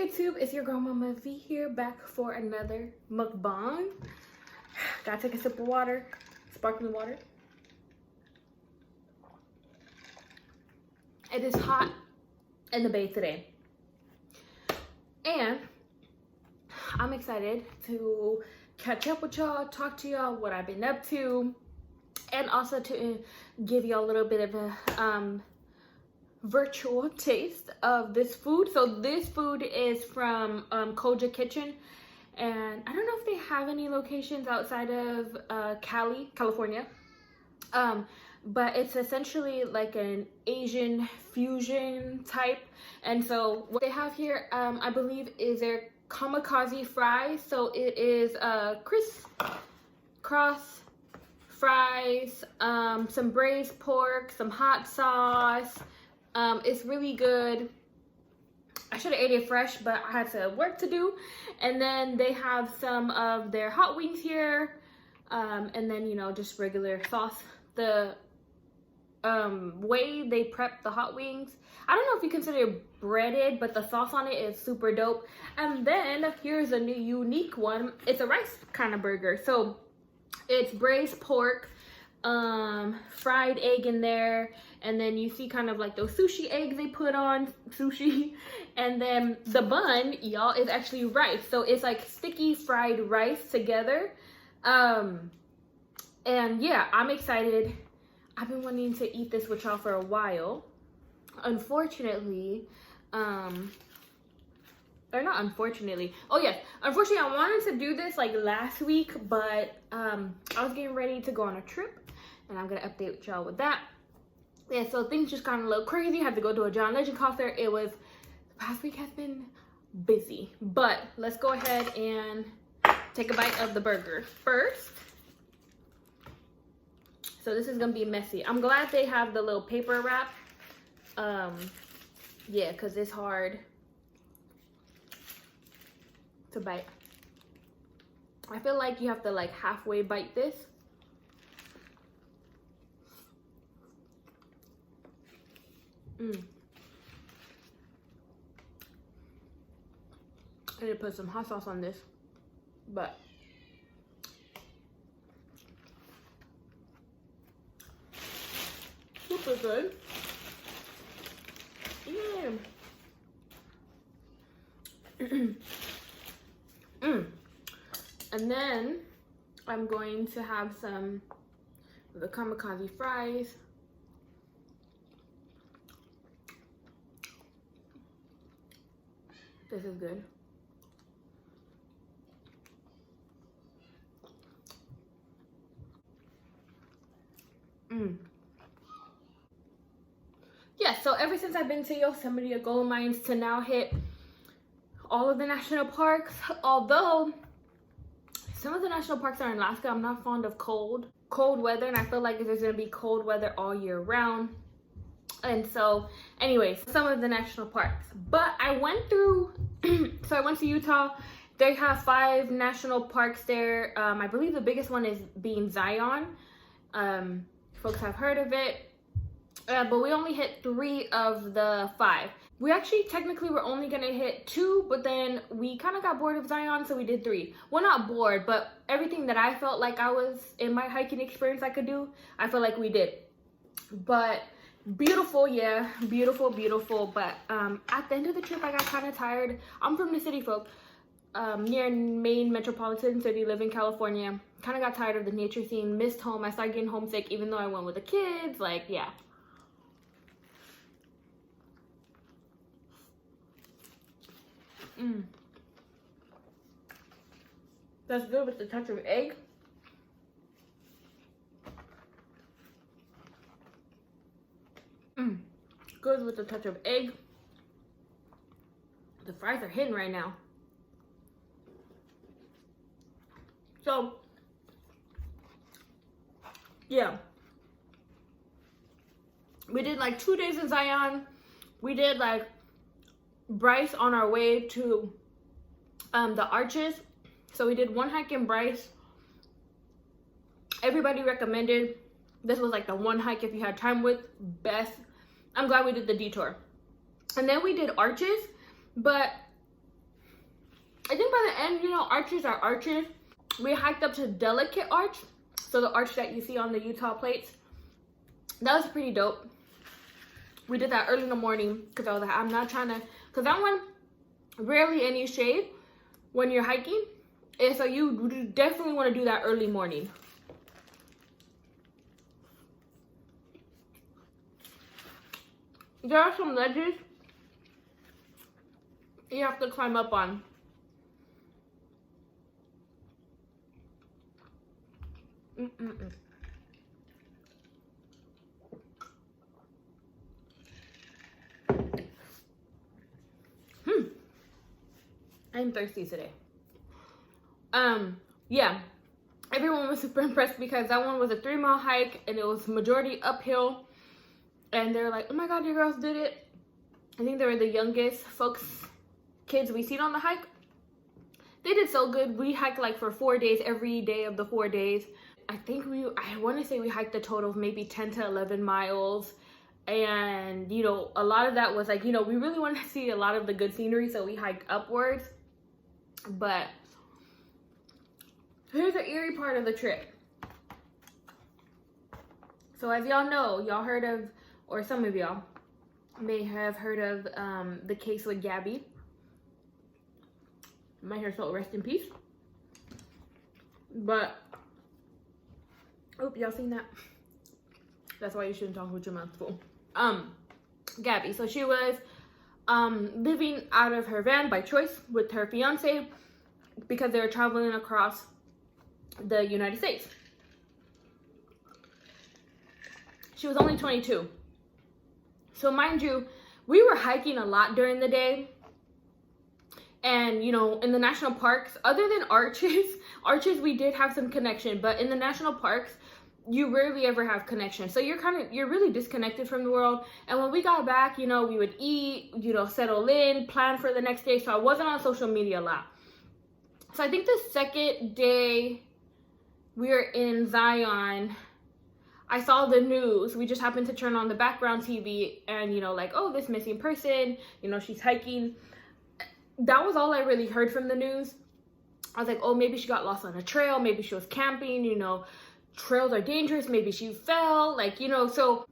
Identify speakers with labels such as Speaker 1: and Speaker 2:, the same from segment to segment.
Speaker 1: YouTube? It's your girl Mama V here, back for another mukbang. Gotta take a sip of water, sparkling water. It is hot in the bay today, and I'm excited to catch up with y'all, talk to y'all what I've been up to, and also to give y'all a little bit of a virtual taste of this food. So this food is from Koja Kitchen, and I don't know if they have any locations outside of Cali, California, but it's essentially like an Asian fusion type. And so what they have here, I believe, is their kamikaze fries. So it is crisscross fries, some braised pork, some hot sauce. It's really good. I should have ate it fresh, but I had some work to do. And then they have some of their hot wings here, and then, you know, just regular sauce. The way they prep the hot wings, I don't know if you consider it breaded, but the sauce on it is super dope. And then here's a new unique one. It's a rice kind of burger. So it's braised pork, fried egg in there, and then you see kind of like those sushi eggs they put on sushi, and then the bun, y'all, is actually rice. So it's like sticky fried rice together. And yeah, I'm excited. I've been wanting to eat this with y'all for a while. Unfortunately, or not unfortunately, oh yes, unfortunately I wanted to do this like last week, but I was getting ready to go on a trip, and I'm gonna update y'all with that. Yeah, so things just got a little crazy. I had to go to a John Legend concert. It was, the past week has been busy, but let's go ahead and take a bite of the burger first. So this is gonna be messy. I'm glad they have the little paper wrap. Yeah, because it's hard to bite. I feel like you have to like halfway bite this. I need to put some hot sauce on this, but super good. Yeah. And then I'm going to have some of the kamikaze fries. This is good. Yeah, so ever since I've been to Yosemite, a goal of mine is to now hit all of the national parks. Although some of the national parks are in Alaska, I'm not fond of cold weather, and I feel like there's gonna be cold weather all year round. And so anyways, some of the national parks, but I went through so I went to Utah. They have 5 national parks there. I believe the biggest one is being Zion. Folks have heard of it, but we only hit 3 of the 5. We actually technically were only gonna hit 2, but then we kind of got bored of Zion, so we did 3. Well, not bored, but everything that I felt like I was in my hiking experience I could do, I feel like we did. But beautiful, yeah, beautiful, but at the end of the trip I got kind of tired. I'm from the city, folk, near main metropolitan city, live in California. Kind of got tired of the nature scene, missed home. I started getting homesick even though I went with the kids. Like, yeah. That's good with the touch of egg. Good with the touch of egg. The fries are hitting right now. So, yeah. We did like 2 days in Zion. We did like Bryce on our way to the Arches. So we did 1 hike in Bryce. Everybody recommended. This was like the one hike if you had time with. Best. I'm glad we did the detour. And then we did Arches, but I think by the end, you know, arches are arches. We hiked up to Delicate Arch, so the arch that you see on the Utah plates. That was pretty dope. We did that early in the morning because I was like, I'm not trying to, because that one, rarely any shade when you're hiking. And so you definitely want to do that early morning. There are some ledges you have to climb up on. I'm thirsty today. Yeah, everyone was super impressed because that one was a 3-mile hike and it was majority uphill, and they're like, oh my god, you girls did it. I think they were the youngest kids we seen on the hike. They did so good. We hiked like for 4 days, every day of the 4 days. I want to say we hiked a total of maybe 10 to 11 miles. And, you know, a lot of that was like, you know, we really wanted to see a lot of the good scenery, so we hiked upwards. But here's the eerie part of the trip. So as y'all know, y'all heard of, or some of y'all may have heard of the case with Gabby. May her soul rest in peace. But, oh, y'all seen that? That's why you shouldn't talk with your mouth full. Gabby, so she was living out of her van by choice with her fiance because they were traveling across the United States. She was only 22. So mind you, we were hiking a lot during the day. And, you know, in the national parks, other than arches, we did have some connection. But in the national parks, you rarely ever have connection. So you're really disconnected from the world. And when we got back, you know, we would eat, you know, settle in, plan for the next day. So I wasn't on social media a lot. So I think the second day we were in Zion, I saw the news. We just happened to turn on the background TV and, you know, like, oh, this missing person, you know, she's hiking. That was all I really heard from the news. I was like, oh, maybe she got lost on a trail. Maybe she was camping, you know, trails are dangerous. Maybe she fell, like, you know. So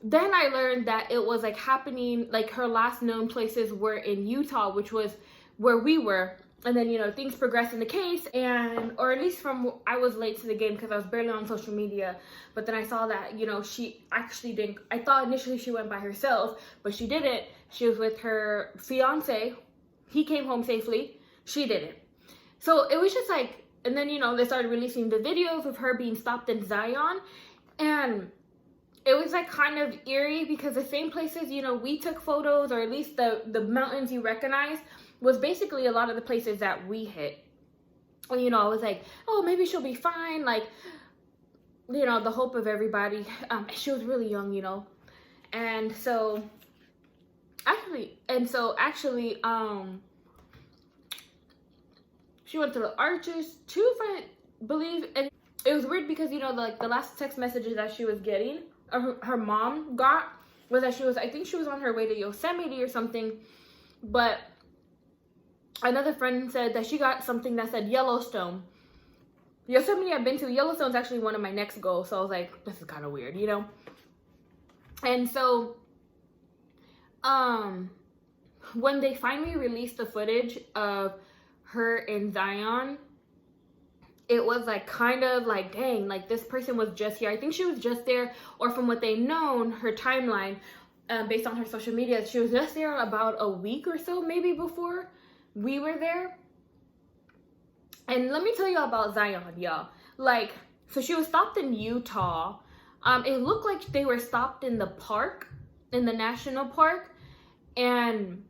Speaker 1: then I learned that it was like happening, like her last known places were in Utah, which was where we were. And then, you know, things progressed in the case, and, or at least from, I was late to the game because I was barely on social media. But then I saw that, you know, she actually didn't, I thought initially she went by herself, but she didn't. She was with her fiance. He came home safely. She didn't. So it was just like, and then, you know, they started releasing the videos of her being stopped in Zion. And it was like kind of eerie because the same places, you know, we took photos, or at least the mountains you recognize, was basically a lot of the places that we hit. And, you know, I was like, oh, maybe she'll be fine. Like, you know, the hope of everybody. She was really young, you know. And so actually, she went to the arches too, if I believe. And it was weird because, you know, like the last text messages that she was getting, or her mom got, was that she was, I think she was on her way to Yosemite or something. But another friend said that she got something that said Yellowstone. Yosemite I've been to. Yellowstone's actually one of my next goals. So I was like, this is kind of weird, you know. And so when they finally released the footage of her in Zion, it was like kind of like, dang, like this person was just here. I think she was just there, or from what they've known, her timeline, based on her social media, she was just there about a week or so maybe before we were there. And let me tell you about Zion, y'all. Like, so she was stopped in Utah. It looked like they were stopped in the park, in the national park. And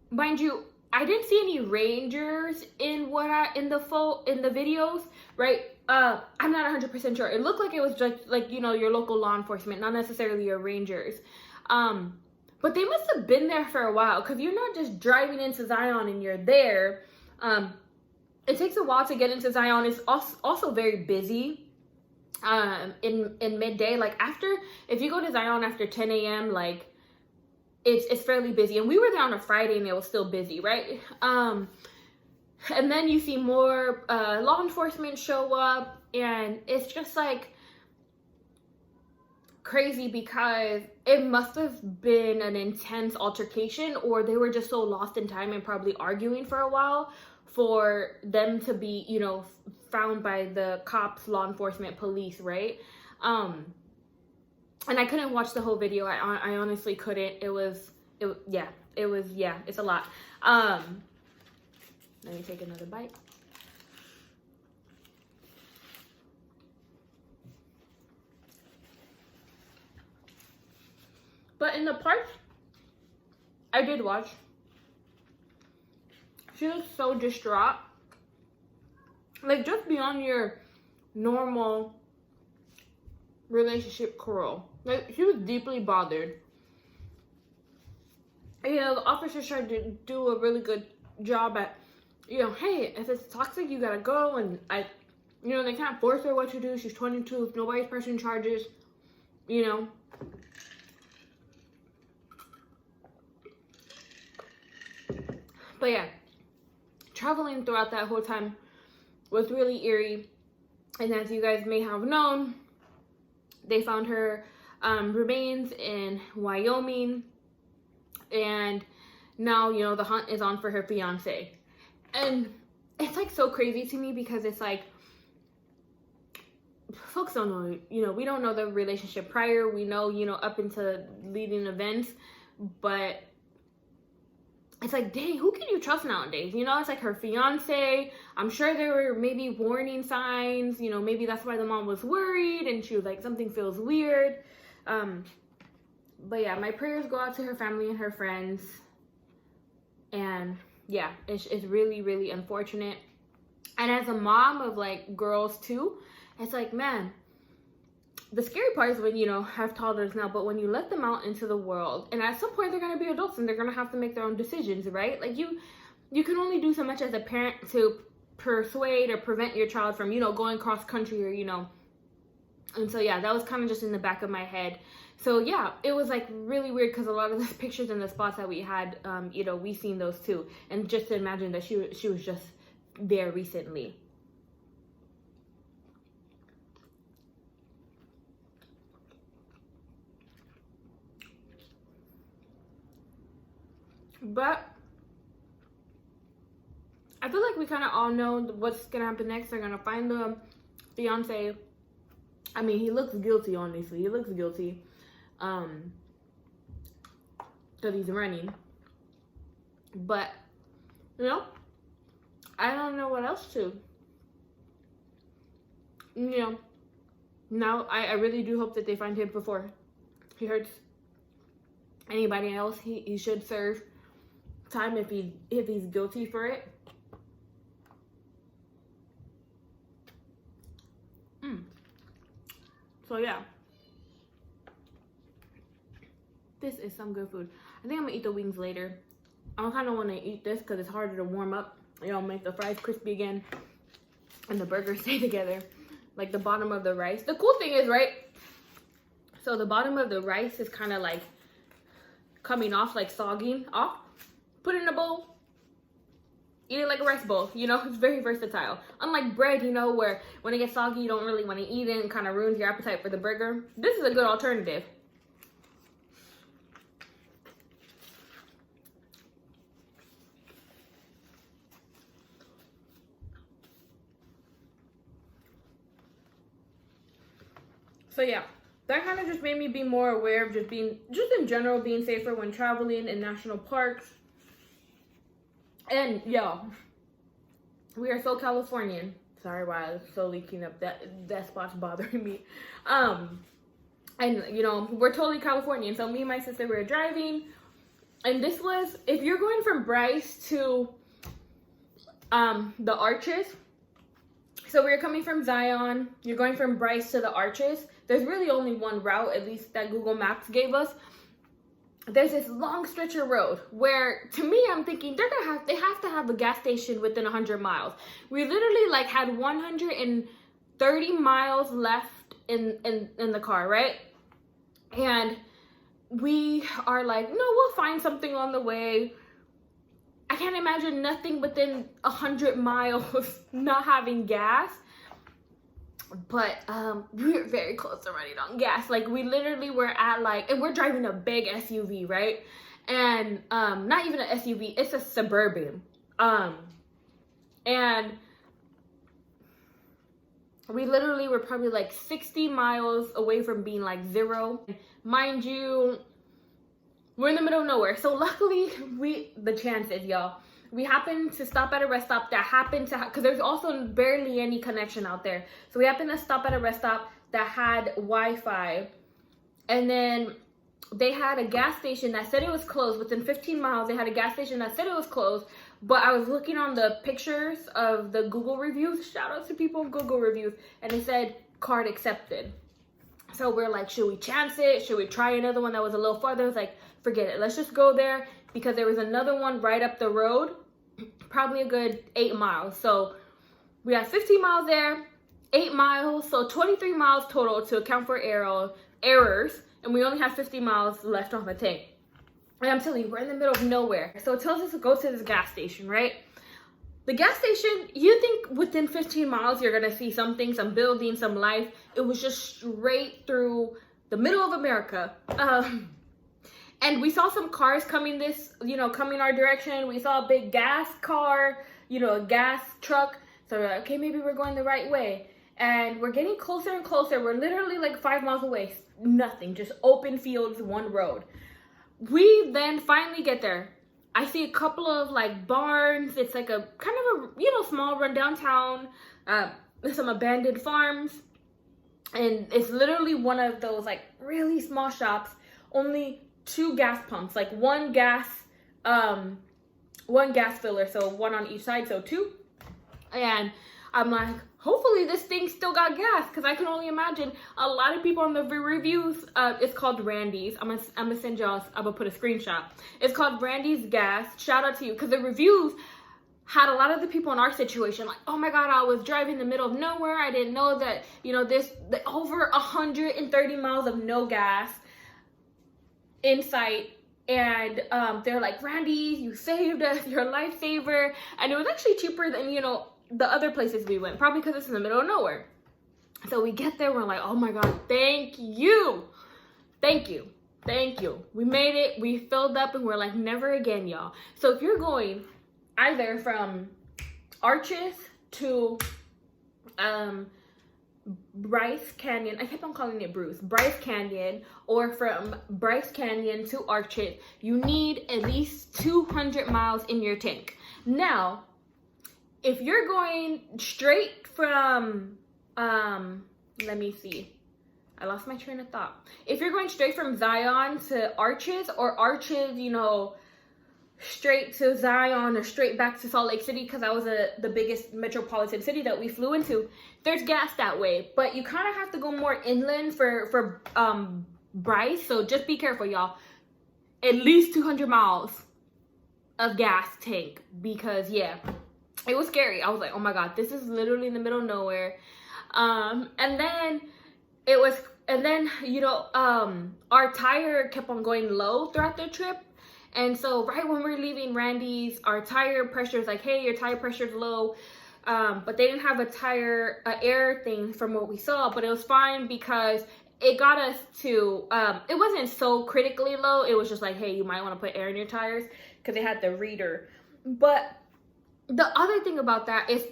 Speaker 1: mind you, I didn't see any rangers in the videos, right? I'm not 100% sure. It looked like it was just like, you know, your local law enforcement, not necessarily your rangers. But they must have been there for a while, because you're not just driving into Zion and you're there. It takes a while to get into Zion. It's also very busy in midday. Like if you go to Zion after 10 a.m., like it's fairly busy. And we were there on a Friday and it was still busy, right? And then you see more law enforcement show up, and it's just like crazy because it must have been an intense altercation, or they were just so lost in time and probably arguing for a while for them to be, you know, found by the cops, law enforcement, police, right? And I couldn't watch the whole video. I honestly couldn't. It's a lot. Let me take another bite. But in the parts I did watch, she looks so distraught. Like, just beyond your normal relationship quarrel. Like, she was deeply bothered. You know, the officers tried to do a really good job at, you know, hey, if it's toxic, you gotta go. And you know, they can't force her what to do. She's 22, nobody's pressing charges, you know. But yeah, traveling throughout that whole time was really eerie. And as you guys may have known, they found her remains in Wyoming. And now, you know, the hunt is on for her fiance. And it's like so crazy to me because it's like, folks don't know, you know, we don't know the relationship prior. We know, you know, up into leading events, but it's like, dang, who can you trust nowadays? You know, it's like her fiance. I'm sure there were maybe warning signs, you know, maybe that's why the mom was worried and she was like, something feels weird. But yeah, my prayers go out to her family and her friends. And yeah, it's really, really unfortunate. And as a mom of like girls too, it's like, man, the scary part is when, you know, have toddlers now, but when you let them out into the world, and at some point they're going to be adults and they're going to have to make their own decisions, right? Like you can only do so much as a parent to persuade or prevent your child from, you know, going cross country or, you know. And so yeah, that was kind of just in the back of my head. So yeah, it was like really weird because a lot of the pictures and the spots that we had, you know, we seen those too. And just to imagine that she was just there recently. But I feel like we kind of all know what's gonna happen next. They're gonna find the fiance. I mean, he looks guilty, honestly. He looks guilty. Because he's running. But, you know, I don't know what else to. You know, now I really do hope that they find him before he hurts anybody else. He should serve time if he's guilty for it. So yeah, this is some good food. I think I'm gonna eat the wings later. I kind of want to eat this because it's harder to warm up. You know, make the fries crispy again and the burgers stay together. Like the bottom of the rice. The cool thing is, right, so the bottom of the rice is kind of like coming off, like sogging off. Put it in a bowl, eat it like a rice bowl. You know, it's very versatile. Unlike bread, you know, where when it gets soggy, you don't really want to eat it and kind of ruins your appetite for the burger. This is a good alternative. So yeah, that kind of just made me be more aware of just in general, being safer when traveling in national parks. And yeah, we are so Californian. Sorry why I was slowly cleaning up that spot's bothering me. And you know, we're totally Californian. So me and my sister were driving, and this was, if you're going from Bryce to the Arches. So we were coming from Zion, you're going from Bryce to the Arches. There's really only one route, at least that Google Maps gave us. There's this long stretch of road where, to me, I'm thinking they have to have a gas station within 100 miles. We literally like had 130 miles left in the car, right? And we are like, no, we'll find something on the way. I can't imagine nothing within 100 miles not having gas. But we were very close to running on gas. Like, we literally were at like, and we're driving a big SUV, right? And not even an SUV, it's a Suburban. And we literally were probably like 60 miles away from being like zero. Mind you, we're in the middle of nowhere. So luckily, the chances, y'all, we happened to stop at a rest stop that happened to, because there's also barely any connection out there. So we happened to stop at a rest stop that had Wi-Fi. And then they had a gas station that said it was closed. Within 15 miles, they had a gas station that said it was closed. But I was looking on the pictures of the Google reviews. Shout out to people on Google reviews. And it said, card accepted. So we're like, should we chance it? Should we try another one that was a little farther? I was like, forget it. Let's just go there, because there was another one right up the road, probably a good 8 miles. So we had 15 miles there, 8 miles, so 23 miles total to account for errors, and we only have 50 miles left on the tank. And I'm telling you, we're in the middle of nowhere. So it tells us to go to this gas station, right? The gas station, you think within 15 miles you're gonna see something, some building, some life. It was just straight through the middle of America. And we saw some cars coming coming our direction. We saw a big gas car, a gas truck. So we're like, okay, maybe we're going the right way. And we're getting closer and closer. We're literally like 5 miles away. Nothing, just open fields, one road. We then finally get there. I see a couple of like barns. It's like a kind of a, small rundown town. Some abandoned farms. And it's literally one of those like really small shops. Only 2 gas pumps, like one gas filler, so one on each side, so 2. And I'm like, hopefully this thing still got gas, because I can only imagine a lot of people on the reviews, it's called Randy's. I'm gonna send y'all, I'm gonna put a screenshot. It's called Randy's Gas. Shout out to you, because the reviews had a lot of the people in our situation like, oh my god, I was driving in the middle of nowhere. I didn't know that, over 130 miles of no gas in sight. And they're like, Randy, you saved us, you're a lifesaver. And it was actually cheaper than the other places we went, probably because it's in the middle of nowhere. So we get there, we're like, oh my god, thank you, we made it, we filled up, and we're like, never again, y'all. So if you're going either from Arches to Bryce Canyon, I kept on calling it Bryce Canyon, or from Bryce Canyon to Arches, you need at least 200 miles in your tank. Now, if you're going straight from, let me see, I lost my train of thought. If you're going straight from Zion to Arches, or Arches, straight to Zion or straight back to Salt Lake City, because that was the biggest metropolitan city that we flew into, there's gas that way. But you kind of have to go more inland for Bryce, so just be careful, y'all. At least 200 miles of gas tank, because yeah, it was scary. I was like, oh my god, this is literally in the middle of nowhere. And then our tire kept on going low throughout the trip. And so right when we're leaving Randy's, our tire pressure is like, hey, your tire pressure is low. But they didn't have a air thing from what we saw, but it was fine because it got us to, it wasn't so critically low. It was just like, hey, you might want to put air in your tires, because they had the reader. But the other thing about that is,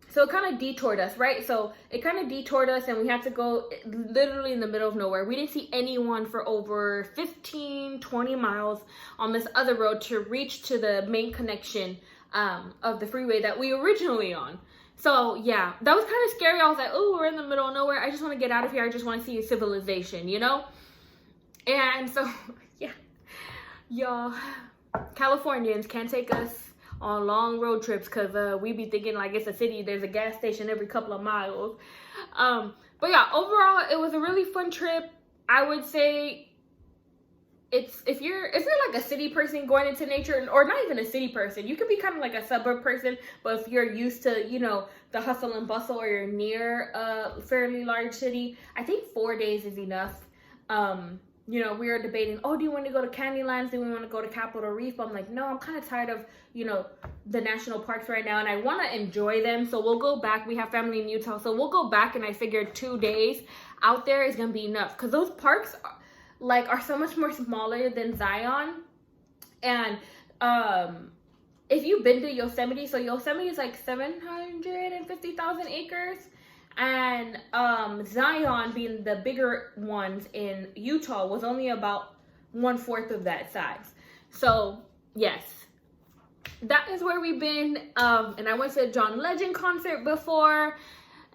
Speaker 1: so it kind of detoured us, right? So it kind of detoured us, and we had to go literally in the middle of nowhere. We didn't see anyone for over 15, 20 miles on this other road to reach to the main connection of the freeway that we originally on. So yeah, that was kind of scary. I was like, oh, we're in the middle of nowhere. I just want to get out of here. I just want to see civilization, And so, yeah, y'all, Californians can't take us on long road trips, because we be thinking like it's a city, there's a gas station every couple of miles. But yeah, overall it was a really fun trip. I would say if you're like a city person going into nature, or not even a city person, you could be kind of like a suburb person, but if you're used to the hustle and bustle, or you're near a fairly large city, I think 4 days is enough. you know, we were debating, oh, do you want to go to Candylands? Do we want to go to Capitol Reef? I'm like, no, I'm kind of tired of, you know, the national parks right now, and I want to enjoy them. So we'll go back. We have family in Utah, so we'll go back, and I figured 2 days out there is going to be enough, because those parks are so much more smaller than Zion. And if you've been to Yosemite, so Yosemite is like 750,000 acres. And Zion, being the bigger ones in Utah, was only about 1/4 of that size. So yes, that is where we've been. And I went to a John Legend concert before,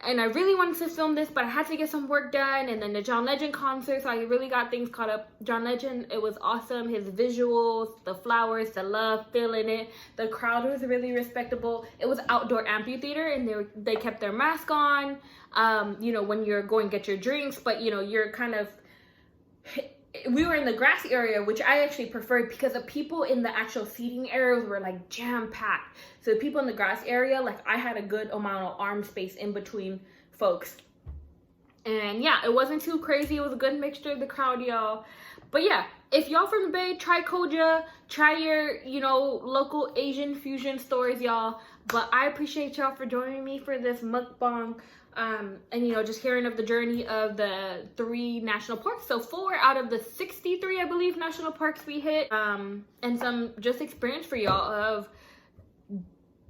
Speaker 1: and I really wanted to film this, but I had to get some work done. And then the John Legend concert, so I really got things caught up. John Legend, it was awesome. His visuals, the flowers, the love, feeling it. The crowd was really respectable. It was outdoor amphitheater, and they kept their mask on, you know, when you're going to get your drinks. But, you know, you're kind of... We were in the grass area, which I actually preferred, because the people in the actual seating areas were like jam-packed. So the people in the grass area, like, I had a good amount of arm space in between folks. And yeah, it wasn't too crazy. It was a good mixture of the crowd, y'all. But yeah, if y'all from the Bay, try Koja. Try your, you know, local Asian fusion stores, y'all. But I appreciate y'all for joining me for this mukbang. And, you know, just hearing of the journey of the 3 national parks. So 4 out of the 63, I believe, national parks we hit. And some just experience for y'all of,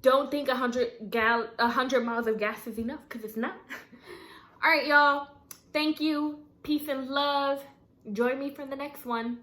Speaker 1: don't think 100 miles of gas is enough, because it's not. All right, y'all. Thank you. Peace and love. Join me for the next one.